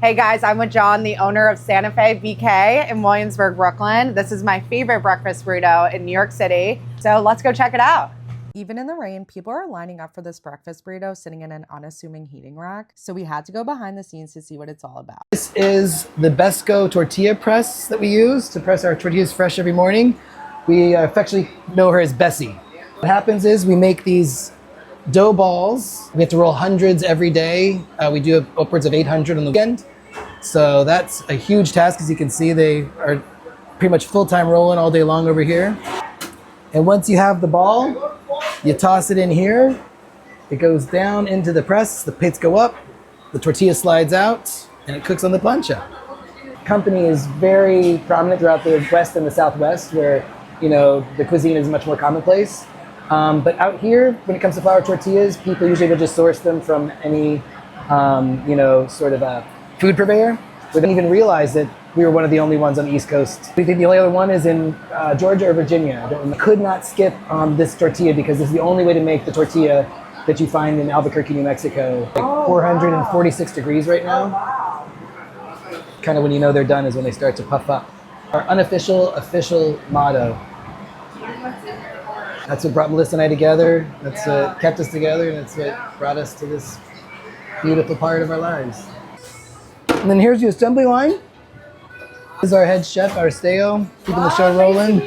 Hey guys, I'm with John, the owner of Santa Fe BK in Williamsburg, Brooklyn. This is my favorite breakfast burrito in New York City. So let's go check it out. Even in the rain, people are lining up for this breakfast burrito sitting in an unassuming heating rack. So we had to go behind the scenes to see what it's all about. This is the Besco tortilla press that we use to press our tortillas fresh every morning. We affectionately know her as Bessie. What happens is we make these dough balls. We have to roll hundreds every day. We do upwards of 800 on the weekend. So that's a huge task. As you can see, they are pretty much full-time rolling all day long over here. And once you have the ball, you toss it in here. It goes down into the press. The plates go up. The tortilla slides out, and it cooks on the plancha. The company is very prominent throughout the West and the Southwest, where the cuisine is much more commonplace. But out here, when it comes to flour tortillas, people usually will just source them from any, sort of a food purveyor. We didn't even realize that we were one of the only ones on the East Coast. We think the only other one is in Georgia or Virginia. I could not skip on this tortilla because this is the only way to make the tortilla that you find in Albuquerque, New Mexico. 446 degrees right now. Kind of when you know they're done is when they start to puff up. Our unofficial, official motto. That's what brought Melissa and I together. That's what kept us together, and that's what brought us to this beautiful part of our lives. And then here's the assembly line. This is our head chef, Arsteo, keeping the show rolling.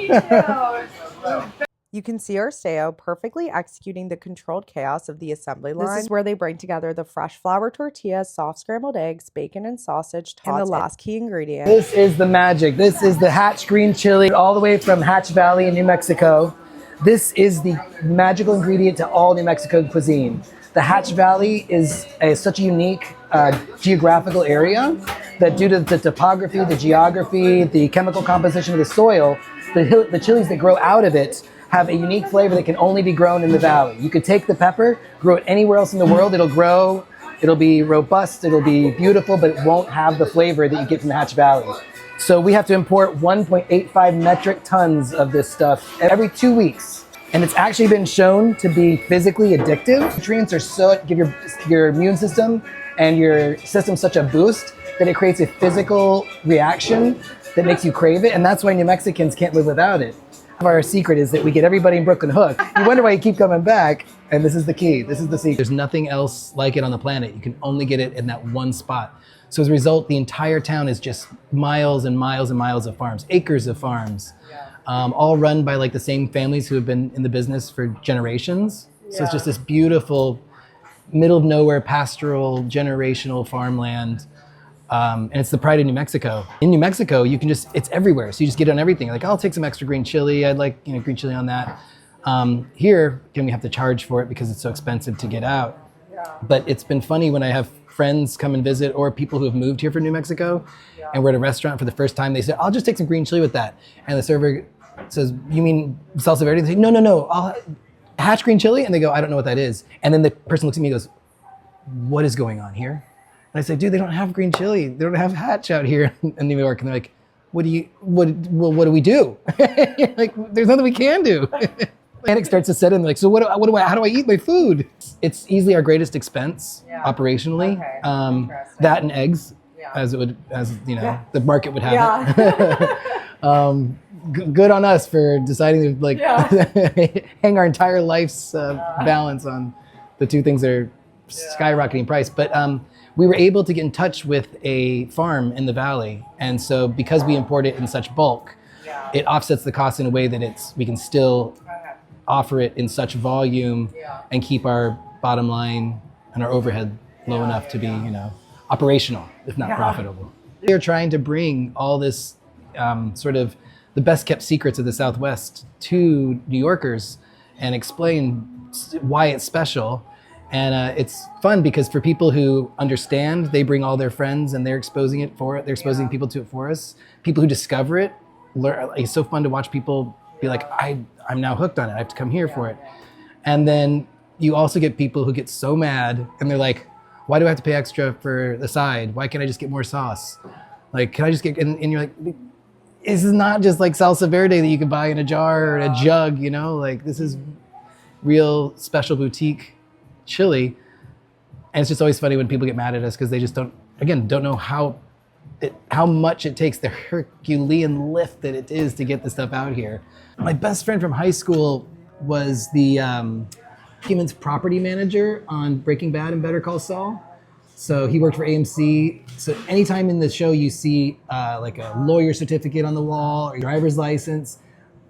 You can see Arsteo perfectly executing the controlled chaos of the assembly line. This is where they bring together the fresh flour tortillas, soft scrambled eggs, bacon and sausage, and the last key ingredient. This is the magic. This is the Hatch green chili, all the way from Hatch Valley in New Mexico. This is the magical ingredient to all New Mexico cuisine. The Hatch Valley is such a unique geographical area that due to the topography, the geography, the chemical composition of the soil, the chilies that grow out of it have a unique flavor that can only be grown in the valley. You could take the pepper, grow it anywhere else in the world, it'll grow, it'll be robust, it'll be beautiful, but it won't have the flavor that you get from the Hatch Valley. So we have to import 1.85 metric tons of this stuff every 2 weeks. And it's actually been shown to be physically addictive. Nutrients are give your immune system and your system such a boost that it creates a physical reaction that makes you crave it. And that's why New Mexicans can't live without it. Our secret is that we get everybody in Brooklyn hooked. You wonder why you keep coming back, and this is the key. This is the secret. There's nothing else like it on the planet. You can only get it in that one spot. So as a result, the entire town is just miles and miles and miles of farms, acres of farms. All run by like the same families who have been in the business for generations. So it's just this beautiful, middle of nowhere, pastoral, generational farmland. And it's the pride of New Mexico. In New Mexico, you can it's everywhere. So you just get it on everything. Like, I'll take some extra green chili. I'd like, green chili on that. Here, we have to charge for it because it's so expensive to get out. But it's been funny when I have friends come and visit or people who have moved here from New Mexico and we're at a restaurant for the first time. They say, I'll just take some green chili with that. And the server says, you mean salsa verde? They say, no, I'll Hatch green chili. And they go, I don't know what that is. And then the person looks at me and goes, what is going on here? And I say, dude, they don't have green chili. They don't have Hatch out here in New York. And they're like, what do we do? Like, there's nothing we can do. Panic starts to set in. They're like, so how do I eat my food? It's easily our greatest expense operationally. Okay. That and eggs, as the market would have it. Good on us for deciding to hang our entire life's balance on the two things that are skyrocketing price. But we were able to get in touch with a farm in the valley. And so because we import it in such bulk, it offsets the cost in a way that we can still offer it in such volume and keep our bottom line and our overhead low enough to be, operational, if not profitable. We're trying to bring all this sort of the best kept secrets of the Southwest to New Yorkers and explain why it's special. And it's fun because for people who understand, they bring all their friends and they're exposing it for it. They're exposing people to it for us. People who discover it, it's so fun to watch people be like, I'm now hooked on it. I have to come here for it. And then you also get people who get so mad and they're like, why do I have to pay extra for the side? Why can't I just get more sauce? Like, can I just get, and you're like, this is not just like salsa verde that you can buy in a jar or in a jug, like this is real special boutique chili. And it's just always funny when people get mad at us because they just don't again, don't know how much it takes, the Herculean lift that it is to get the stuff out here. My best friend from high school was the Human's property manager on Breaking Bad and Better Call Saul. So he worked for AMC. So anytime in the show you see like a lawyer certificate on the wall or your driver's license,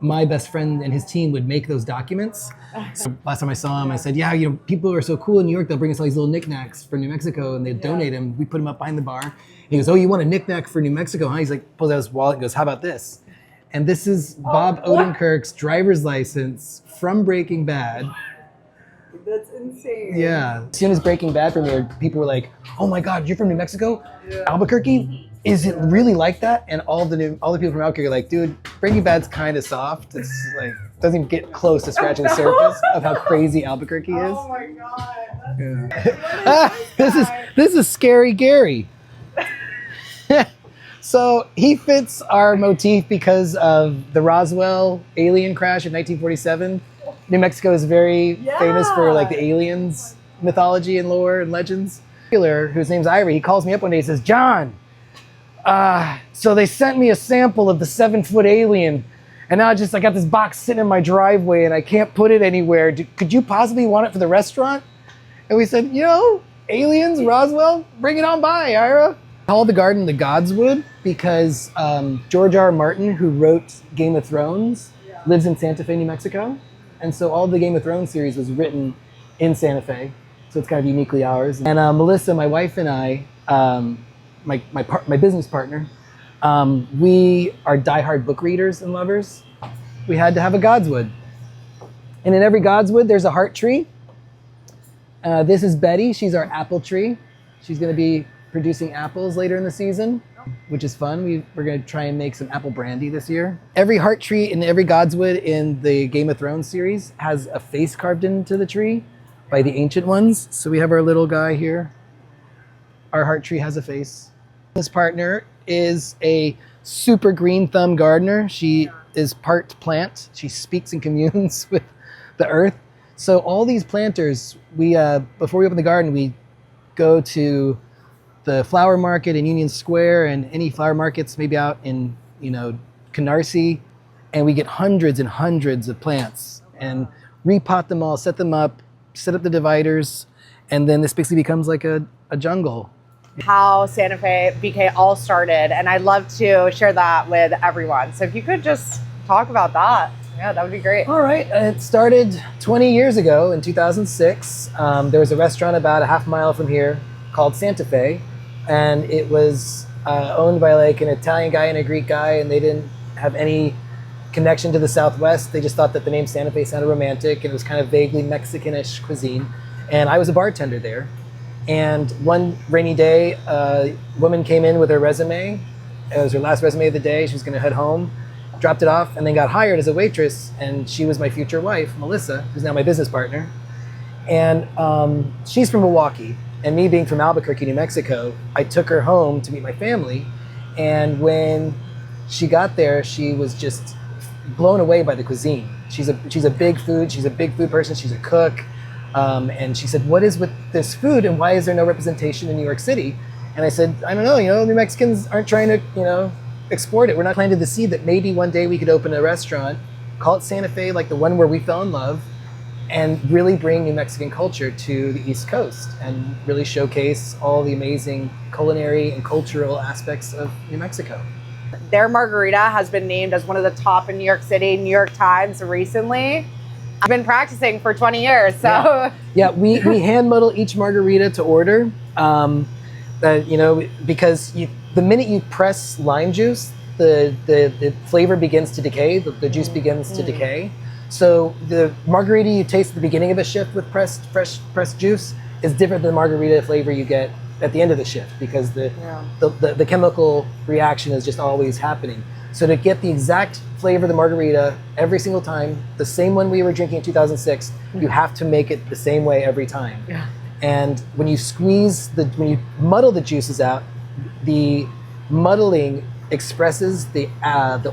my best friend and his team would make those documents. So last time I saw him, I said, yeah, you know, people are so cool in New York, they'll bring us all these little knickknacks for New Mexico and they donate them. We put them up behind the bar. He goes, oh, you want a knickknack for New Mexico, huh? He's like, pulls out his wallet and goes, how about this? And this is Bob Odenkirk's driver's license from Breaking Bad. That's insane. Yeah. As soon as Breaking Bad premiered, people were like, oh my God, you're from New Mexico? Yeah. Albuquerque? Is it really like that? And all the people from Albuquerque are like, dude, Breaking Bad's kind of soft. It's like, doesn't even get close to scratching the surface of how crazy Albuquerque is. Oh my God. Yeah. This is Scary Gary. So he fits our motif because of the Roswell alien crash in 1947. New Mexico is very famous for like the aliens mythology and lore and legends. Whose name's Ivory, he calls me up one day and says, John, so they sent me a sample of the 7-foot alien and now I got this box sitting in my driveway and I can't put it anywhere. Could you possibly want it for the restaurant? And we said, you know, aliens, Roswell, bring it on by, Ira. Called the garden the Godswood because George R. R. Martin, who wrote Game of Thrones, lives in Santa Fe, New Mexico. And so all the Game of Thrones series was written in Santa Fe. So it's kind of uniquely ours. And Melissa, my wife, and I, my business partner, we are diehard book readers and lovers. We had to have a Godswood. And in every Godswood, there's a heart tree. This is Betty. She's our apple tree. She's going to be producing apples later in the season, which is fun. We're going to try and make some apple brandy this year. Every heart tree in every Godswood in the Game of Thrones series has a face carved into the tree by the ancient ones. So we have our little guy here. Our heart tree has a face. This partner is a super green thumb gardener. She is part plant. She speaks and communes with the earth. So all these planters, we before we open the garden, we go to the flower market in Union Square and any flower markets maybe out in, you know, Canarsie, and we get hundreds and hundreds of plants and repot them all, set them up, set up the dividers, and then this basically becomes like a jungle. How Santa Fe BK all started, and I'd love to share that with everyone. So if you could just talk about that. Yeah, that would be great. All right. It started 20 years ago in 2006. There was a restaurant about a half mile from here called Santa Fe, and it was owned by like an Italian guy and a Greek guy, and they didn't have any connection to the Southwest. They just thought that the name Santa Fe sounded romantic, and it was kind of vaguely Mexican-ish cuisine. And I was a bartender there. And one rainy day, a woman came in with her resume. It was her last resume of the day. She was going to head home, dropped it off, and then got hired as a waitress. And she was my future wife, Melissa, who's now my business partner. And she's from Milwaukee. And me being from Albuquerque, New Mexico, I took her home to meet my family. And when she got there, she was just blown away by the cuisine. She's a big food person. She's a cook. And she said, what is with this food and why is there no representation in New York City? And I said, I don't know, you know, New Mexicans aren't trying to, you know, export it. We're not planting the seed that maybe one day we could open a restaurant, call it Santa Fe, like the one where we fell in love, and really bring New Mexican culture to the East Coast and really showcase all the amazing culinary and cultural aspects of New Mexico. Their margarita has been named as one of the top in New York City, New York Times recently. I've been practicing for 20 years, so. Yeah, we hand muddle each margarita to order, you know, because the minute you press lime juice, the flavor begins to decay, the juice begins to decay. So the margarita you taste at the beginning of a shift with pressed juice is different than the margarita flavor you get at the end of the shift, because the chemical reaction is just always happening. So to get the exact flavor of the margarita every single time, the same one we were drinking in 2006, you have to make it the same way every time. Yeah. And when you when you muddle the juices out, the muddling expresses the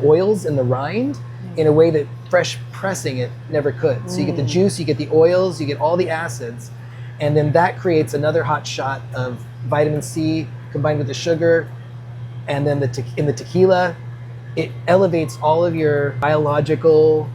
oils in the rind in a way that fresh pressing it never could. So you get the juice, you get the oils, you get all the acids, and then that creates another hot shot of vitamin C, combined with the sugar, and then in the tequila, it elevates all of your biological,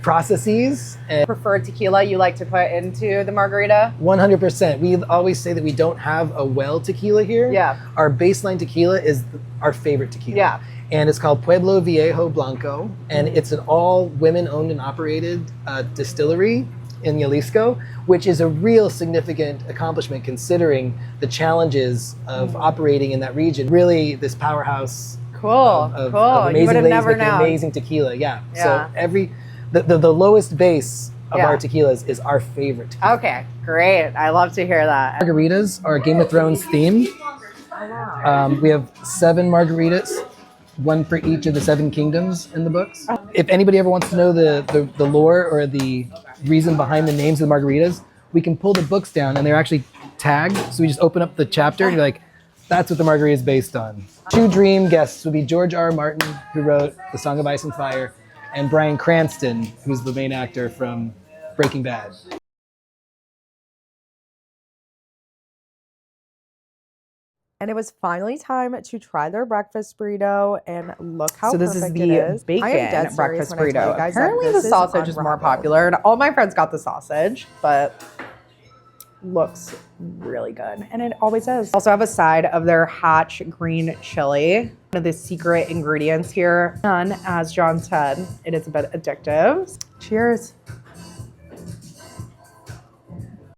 processes. And Preferred tequila you like to put into the margarita? 100%. We always say that we don't have a well tequila here. Yeah. Our baseline tequila is our favorite tequila. Yeah. And it's called Pueblo Viejo Blanco. And it's an all women owned and operated distillery in Jalisco, which is a real significant accomplishment considering the challenges of operating in that region. Really, this powerhouse Cool. of amazing You would have ladies never making known. amazing tequila. Yeah. Yeah. So the lowest base of our tequilas is our favorite tequila. Okay, great. I love to hear that. Margaritas are Game of Thrones themed. We have 7 margaritas, one for each of the 7 kingdoms in the books. If anybody ever wants to know the lore or the reason behind the names of the margaritas, we can pull the books down and they're actually tagged. So we just open up the chapter and you're like, that's what the margarita is based on. 2 dream guests would be George R. Martin, who wrote The Song of Ice and Fire, and Bryan Cranston, who's the main actor from Breaking Bad. And it was finally time to try their breakfast burrito, and look how So this is perfect the it is. bacon I am dead breakfast serious when I tell you burrito. guys that Apparently this the is sausage is more unrivaled. popular. And all my friends got the sausage, but looks really good, and it always is. Also have a side of their Hatch green chili. One of the secret ingredients here, and as John said, it is a bit addictive. Cheers.